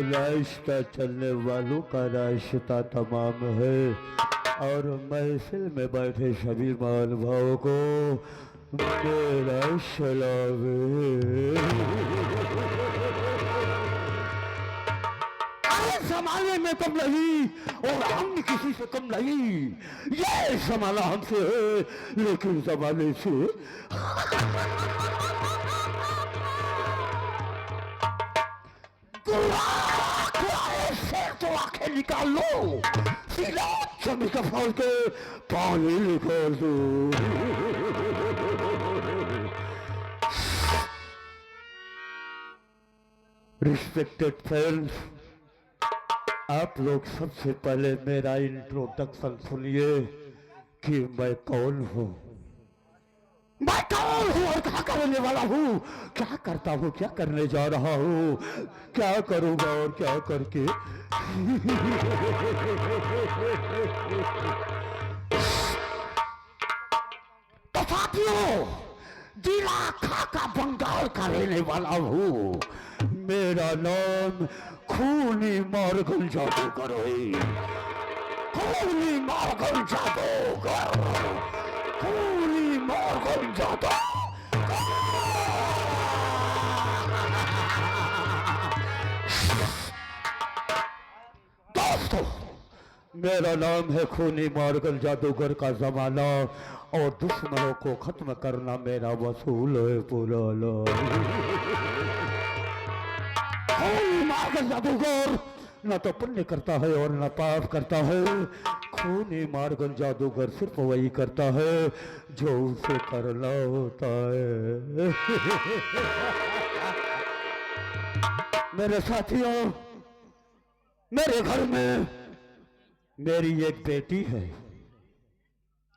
रास्ता चलने वालों का रास्ता तमाम है और महफिल में बैठे सभी महानुभावों को मेरा सलाम है। जमाने में कम नहीं और हम किसी से कम नहीं। ये जमाना हमसे है लेकिन जमाने से तो आंखें निकाल लो, सीधा चमी का फाल के पानी निकाल दो। रिस्पेक्टेड फ्रेंड्स, आप लोग सबसे पहले मेरा इंट्रोडक्शन सुनिए कि मैं कौन हूँ, मैं कौन हूँ और क्या करने वाला हूँ, क्या करता हूँ, क्या करने जा रहा हूँ, क्या करूँगा और क्या करके। तो साथियों, जिला खाका बंगाल का रहने वाला हूँ। मेरा नाम खूनी मार्गल जादूगर है। खूनी मार्गल जादूगर, खूनी मार्गल जादूगर। दोस्तों, मेरा नाम है खूनी मार्गल जादूगर का जमाना और दुश्मनों को खत्म करना मेरा वसूल है पुराना। खूनी मार्गल जादूगर न तो पुण्य करता है और न पाप करता है। खूनी मार्गल जादूगर सिर्फ वही करता है जो उसे करना होता है। मेरे साथियों, मेरे घर में मेरी एक बेटी है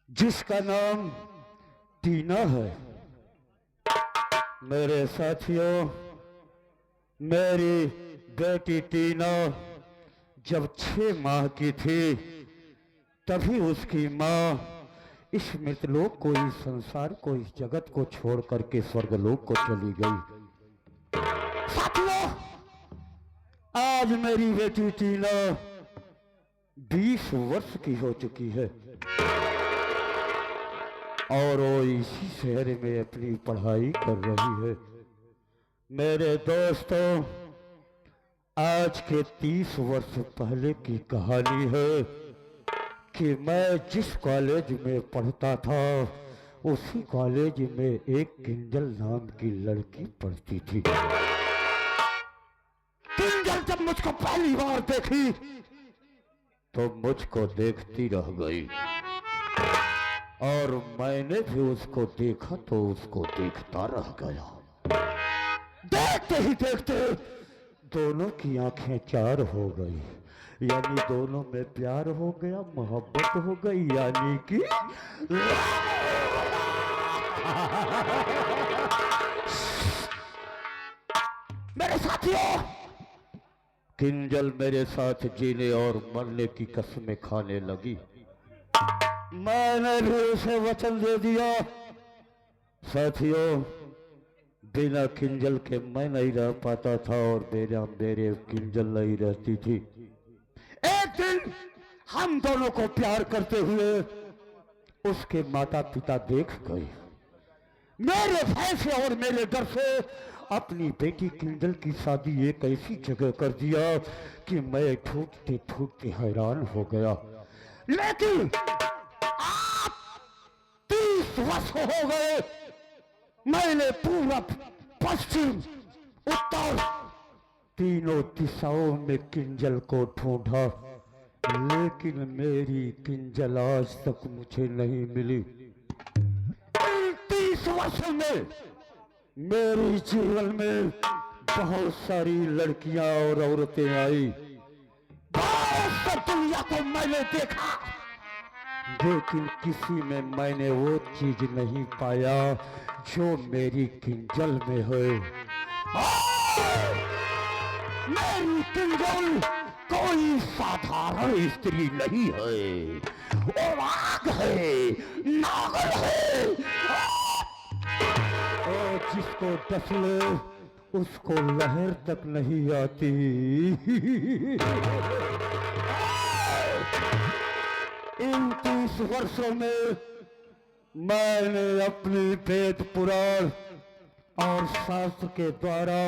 जिसका नाम टीना है। मेरे साथियों, मेरी बेटी टीना जब 6 माह की थी तभी उसकी माँ इस मृतलोक को, इस संसार को, इस जगत को छोड़ करके स्वर्गलोक को चली गई। साथियों, आज मेरी बेटी टीना 20 वर्ष की हो चुकी है और वो इसी शहर में अपनी पढ़ाई कर रही है। मेरे दोस्तों, आज के 30 वर्ष पहले की कहानी है कि मैं जिस कॉलेज में पढ़ता था उसी कॉलेज में एक किंजल नाम की लड़की पढ़ती थी। किंजल जब मुझको पहली बार देखी तो मुझको देखती रह गई और मैंने भी उसको देखा तो उसको देखता रह गया। देखते ही देखते दोनों की आंखें चार हो गई, यानी दोनों में प्यार हो गया, मोहब्बत हो गई, यानी कि मेरे साथियों, किंजल मेरे साथ जीने और मरने की कसमें खाने लगी। मैंने भी उसे वचन दे दिया। साथियों, बिना किंजल के मैं नहीं रह पाता था और मेरे किंजल नहीं रहती थी। एक दिन हम दोनों को प्यार करते हुए उसके माता पिता देख गए। मेरे फैसले और मेरे डर से अपनी बेटी किंजल की शादी एक ऐसी जगह कर दिया कि मैं ठूकते ठूकते हैरान हो गया। लेकिन आप 30 वर्ष हो गए, मैंने पूरब, पश्चिम, उत्तर तीनों दिशाओं में किंजल को ढूंढा, लेकिन मेरी किंजल आज तक मुझे नहीं मिली। 30 वर्षों में मेरे जीवन में बहुत सारी लड़कियां और औरतें आई, बहुत सी दुनिया को मैंने देखा, लेकिन किसी में मैंने वो चीज नहीं पाया जो मेरी किंजल में है। मेरी किंजल कोई साधारण स्त्री नहीं है, वो आग है, नागल है। और जिसको डस ले उसको लहर तक नहीं आती। इन 30 वर्षों में मैंने अपनी वेद पुराण और शास्त्र के द्वारा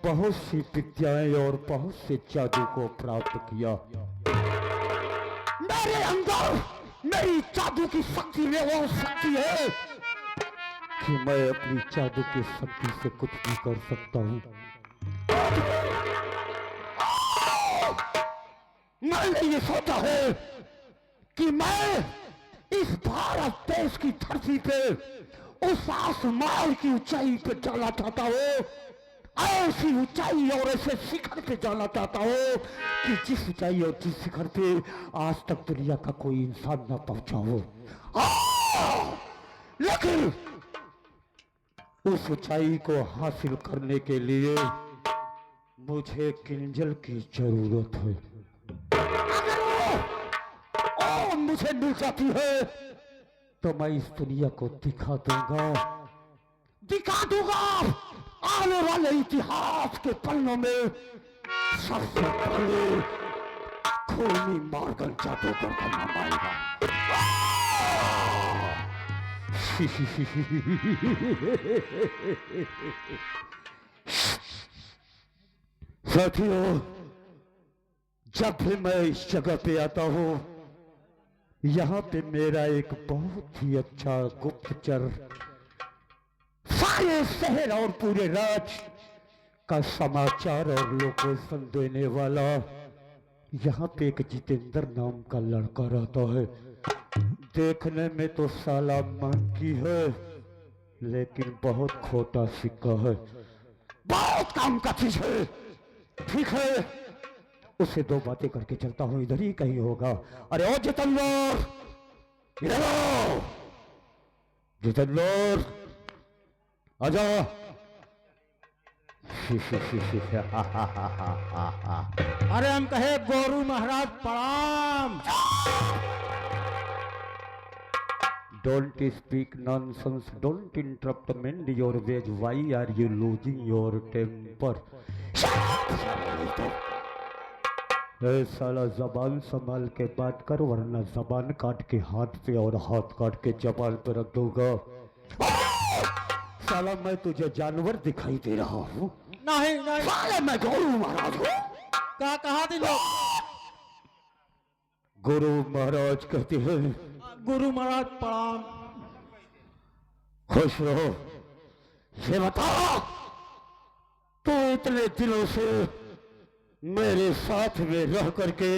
बहुत सी विद्याएं और बहुत से जादू को प्राप्त किया। मेरे अंदर मेरी जादू की शक्ति में वो शक्ति है कि मैं अपनी जादू की शक्ति से कुछ भी कर सकता हूँ। मैंने ये सोचा है कि मैं इस भारत देश की धरती पे उस आसमान की ऊंचाई पे जाना चाहता हूँ, ऐसी ऊंचाई और ऐसे शिखर पे जाना चाहता हूँ कि जिस ऊंचाई और जिस शिखर पे आज तक दुनिया का कोई इंसान ना पहुंचा हो। लेकिन उस ऊंचाई को हासिल करने के लिए मुझे किंजल की जरूरत है। अगर वो मुझे मिल जाती है तो मैं इस दुनिया को दिखा दूंगा आने वाले इतिहास के पन्नों में सबसे पहले खूनी मॉर्गन जादूगर का नाम आएगा। साथियों, जब भी मैं इस जगह पे आता हूँ, यहाँ पे मेरा एक बहुत ही अच्छा गुप्तचर सारे शहर और पूरे राज्य का समाचार और लोकेशन देने वाला यहाँ पे एक जितेंद्र नाम का लड़का रहता है। देखने में तो साला मंकी है, लेकिन बहुत खोटा सिक्का है, बहुत काम का चीज है। ठीक है, उससे 2 बातें करके चलता हूँ, इधर ही कहीं होगा। अरे ओ जितेंद्र, इधर आओ। जितेंद्र आजा। अरे हम कहे गोरू महाराज प्रणाम। Don't speak nonsense. Don't interrupt mend your ways. Why are you losing your temper? ए साला, जबान संभाल के बात कर, वरना जबान काट के हाथ पे और हाथ काट के जबान पे रख दूंगा। साला, मैं तुझे जानवर दिखाई दे रहा हूँ? नहीं नहीं, साले मैं गुरु महाराज हूँ। क्या कहा थी लोग? गुरु महाराज कहते हैं। गुरु महाराज प्रणाम। खुश रहो। ये बता, तो इतने दिनों से मेरे साथ में रह करके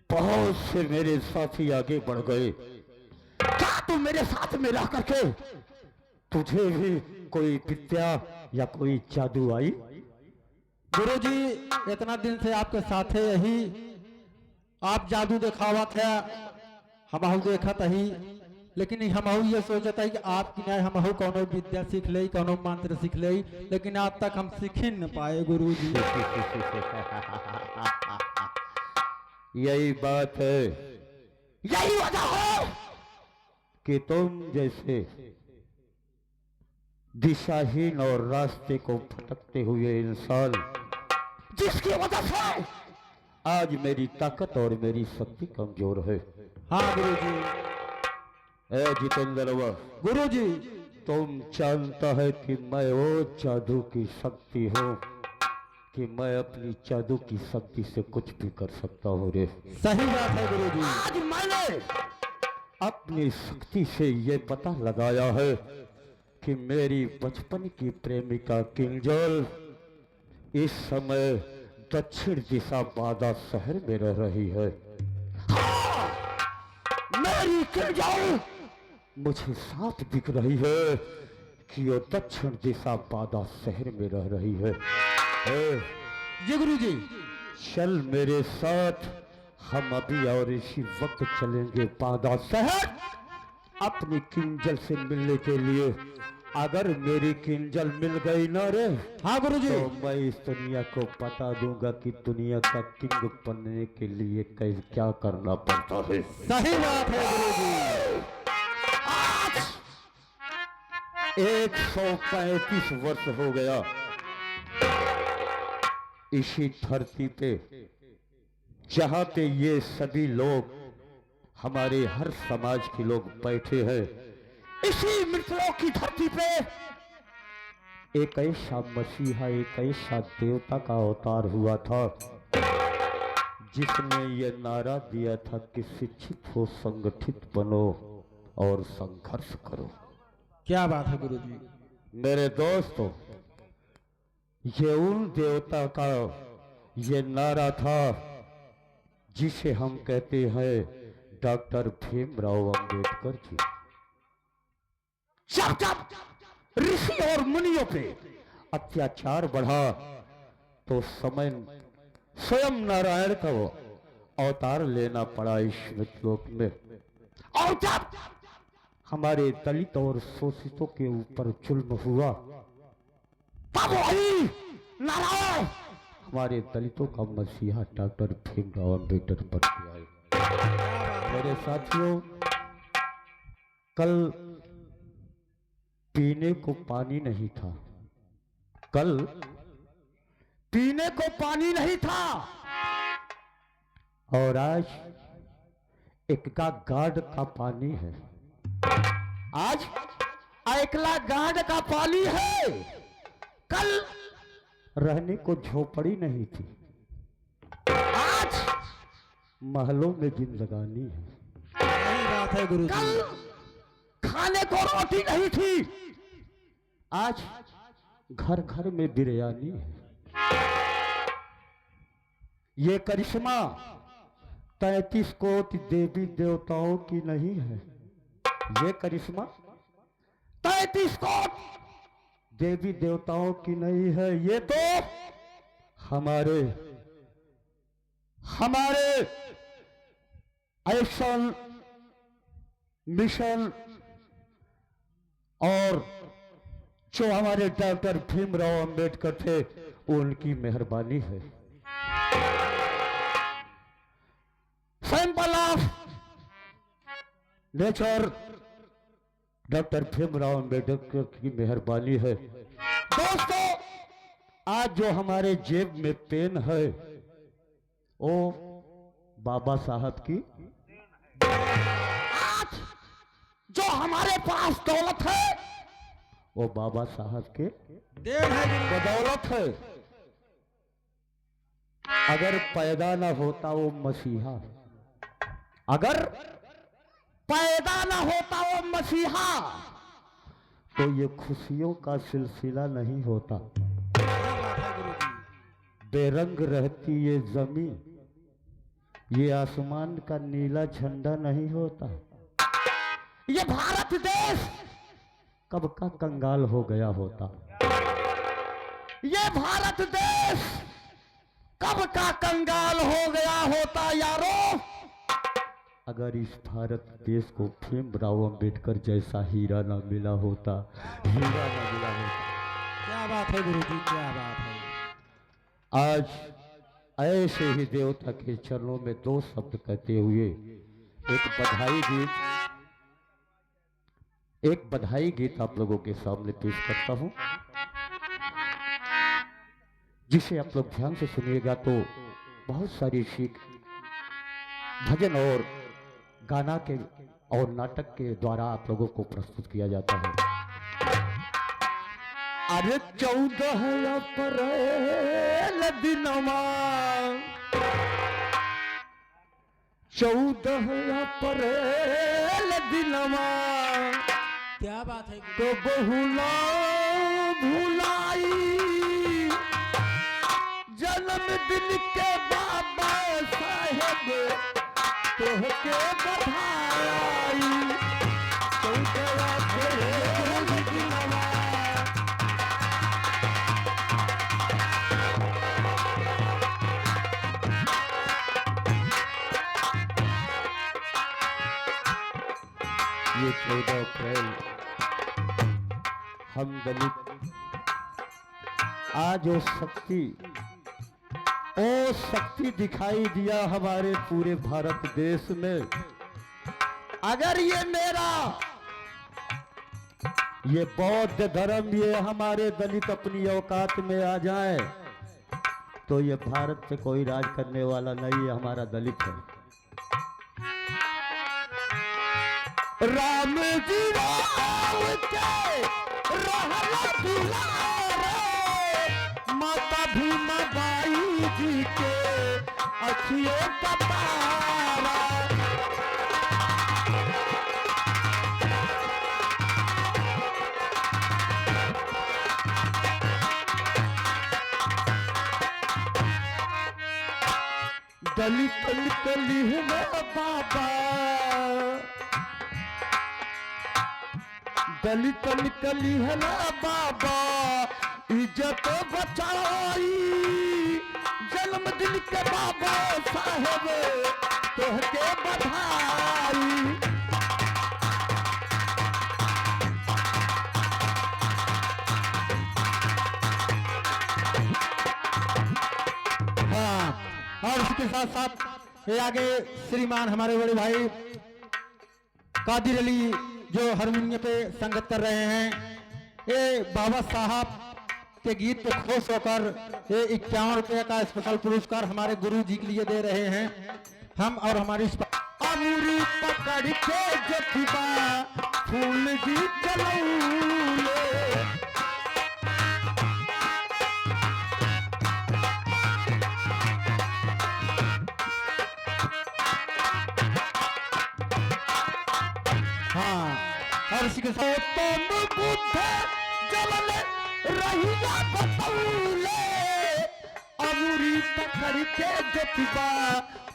बहुत से मेरे साथी आगे बढ़ गए। क्या तू मेरे साथ में रह करके तुझे भी कोई विद्या या कोई जादू आई? गुरुजी, इतना दिन से आपके साथ है, यही आप जादू दिखावा थे, हम देखा ही, लेकिन हम ये सोचता है कि आपकी न्याय हम कोनो विद्या सीख ले, कोनो मंत्र सीख ले, लेकिन आज तक हम सीख ही न पाए गुरुजी। यही बात है, यही वजह है कि तुम जैसे दिशाहीन और रास्ते को भटकते हुए इंसान, जिसकी वजह से आज मेरी ताकत और मेरी शक्ति कमजोर है। हाँ गुरुजी। ए जितेंद्र, गुरुजी, तुम जानता है कि मैं वो जादू की शक्ति हूँ कि मैं अपनी जादू की शक्ति से कुछ भी कर सकता हूँ रे। सही बात है गुरुजी। आज मैंने अपनी शक्ति से ये पता लगाया है कि मेरी बचपन की प्रेमिका किंजल इस समय दक्षिण दिशा बादा शहर में रह रही है। हाँ, मेरी किंजल मुझे साफ दिख रही है कि वो दक्षिण दिशा बादा शहर में रह रही है। जी गुरुजी। चल मेरे साथ, हम अभी और इसी वक्त चलेंगे बांदा शहर अपनी किंजल से मिलने के लिए। अगर मेरी किंजल मिल गई ना रे, हाँ गुरुजी। तो मैं इस दुनिया को बता दूंगा कि दुनिया का किंग बनने के लिए कैसे क्या करना पड़ता है। सही बात है गुरुजी। 135 वर्ष हो गया इसी धरती पे, जहां पे ये सभी लोग हमारे हर समाज के लोग बैठे हैं। इसी मित्रों की धरती पे एक ऐसा मसीहा, एक ऐसा देवता का अवतार हुआ था जिसने ये नारा दिया था कि शिक्षित हो, संगठित बनो और संघर्ष करो। क्या बात है गुरुजी। मेरे दोस्तों, ये उन देवता का ये नारा था जिसे हम कहते हैं डॉक्टर भीमराव अंबेडकर जी। जब जब ऋषि और मुनियों पे अत्याचार बढ़ा तो समय स्वयं नारायण का वो अवतार लेना पड़ा इस लोक में। और जब हमारे दलित और शोषितों के ऊपर जुल्म हुआ, तब वही नारायण हमारे दलितों का मसीहा डॉक्टर भीमराव अंबेडकर बन के आए। मेरे साथियों, कल पीने को पानी नहीं था, कल पीने को पानी नहीं था, और आज एकला गार्ड का पानी है। आज एकला गार्ड का पानी है, कल रहने को झोपड़ी नहीं थी, आज महलों में जिंदगानी है। सही बात है गुरुजी। कल खाने को रोटी नहीं थी, आज घर घर में बिरयानी है। ये करिश्मा 33 कोटि देवी देवताओं की नहीं है, ये करिश्मा 33 कोटि देवी देवताओं की नहीं है, ये तो हमारे एक्शन मिशन और जो हमारे डॉक्टर भीमराव अंबेडकर थे उनकी मेहरबानी है। Simple of nature doctor Bhimrao Ambedkar की मेहरबानी है। दोस्तों, आज जो हमारे जेब में पेन है वो बाबा साहब की, आज जो हमारे पास दौलत है वो बाबा साहब के देन है गुरुजी। बदौलत है। अगर पैदा ना होता वो मसीहा, अगर पैदा ना होता वो मसीहा, तो ये खुशियों का सिलसिला नहीं होता। बेरंग रहती ये जमीन, ये आसमान का नीला झंडा नहीं होता। ये भारत देश कब का कंगाल हो गया होता। ये भारत देश कब का कंगाल हो गया होता यारो, अगर इस भारत देश को भीमराव अंबेडकर जैसा हीरा ना मिला होता, हीरा ना मिला होता। क्या बात है गुरुजी, क्या बात है। आज ऐसे ही देवता के चरणों में दो शब्द कहते हुए एक बधाई गीत आप लोगों के सामने पेश करता हूं, जिसे आप लोग ध्यान से सुनिएगा तो बहुत सारी सीख भजन और गाना के और नाटक के द्वारा आप लोगों को प्रस्तुत किया जाता है। अरे 14 अप्रैल दिनमा, 14 अप्रैल दिनमा, क्या बात है तो बहुला भुलाई, जन्मदिन के बाबा साहेब तोहके बधाई। 14 अप्रैल दिनमा, ये 14 अप्रैल हम दलित आज वो शक्ति दिखाई दिया हमारे पूरे भारत देश में। अगर ये बौद्ध धर्म ये हमारे दलित अपनी औकात में आ जाए तो ये भारत से कोई राज करने वाला नहीं है, हमारा दलित है। राम जी राम के रहला दुलारे, माता भीमा बाई जी के अखियों का तारा। दलित निकली है बाबा, दलित निकली है ना बाबा, इज्जत बचाई। जन्मदिन के बाबा साहेब तोहके बधाई। हाँ, और इसके साथ साथ ये आगे श्रीमान हमारे बड़े भाई कादिर अली जो हारमोनियम पे संगत कर रहे हैं, ये बाबा साहब के गीत पे खुश होकर ये 51 रुपये का स्पेशल पुरस्कार हमारे गुरु जी के लिए दे रहे हैं। हम और हमारी अमूरी पकड़ के जथिबा फूल जी चलौले। हाँ, और इसी के साथ तुम बुद्ध जलन रहिया बतौले। अमूरी पकड़ के जथिबा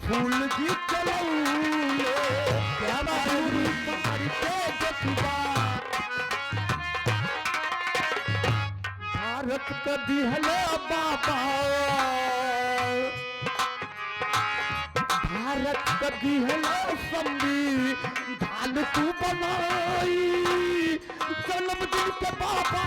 फूल जी चलौले। क्या अमूरी पकड़ के जथिबा भारत का दिहले बाबा, भारत का दिहले संविधान तू बनाई। जन्मदिन के बाबा